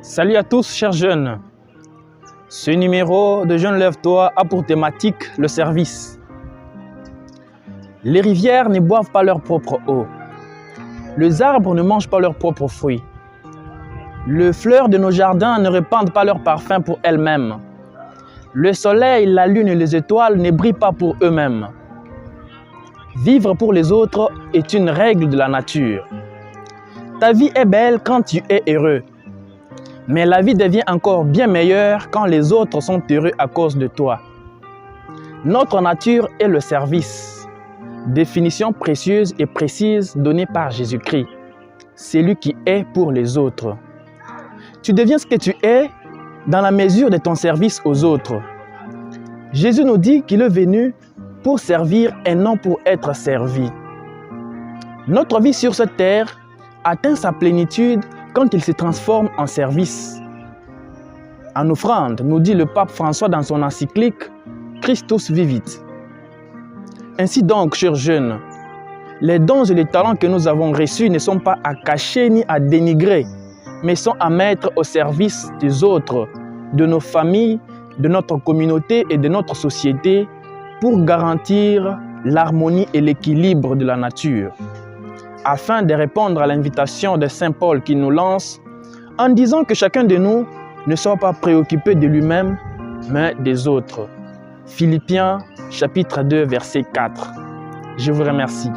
Salut à tous, chers jeunes. Ce numéro de Jeunes Lève-toi a pour thématique le service. Les rivières ne boivent pas leur propre eau. Les arbres ne mangent pas leurs propres fruits. Les fleurs de nos jardins ne répandent pas leur parfum pour elles-mêmes. Le soleil, la lune et les étoiles ne brillent pas pour eux-mêmes. Vivre pour les autres est une règle de la nature. Ta vie est belle quand tu es heureux. Mais la vie devient encore bien meilleure quand les autres sont heureux à cause de toi. Notre nature est le service. Définition précieuse et précise donnée par Jésus-Christ. Celui qui est pour les autres. Tu deviens ce que tu es dans la mesure de ton service aux autres. Jésus nous dit qu'il est venu pour servir et non pour être servi. Notre vie sur cette terre atteint sa plénitude quand il se transforme en service. En offrande, nous dit le pape François dans son encyclique Christus Vivit. Ainsi donc, chers jeunes, les dons et les talents que nous avons reçus ne sont pas à cacher ni à dénigrer, mais sont à mettre au service des autres, de nos familles, de notre communauté et de notre société pour garantir l'harmonie et l'équilibre de la nature. Afin de répondre à l'invitation de Saint Paul qui nous lance en disant que chacun de nous ne soit pas préoccupé de lui-même, mais des autres. Philippiens chapitre 2, verset 4. Je vous remercie.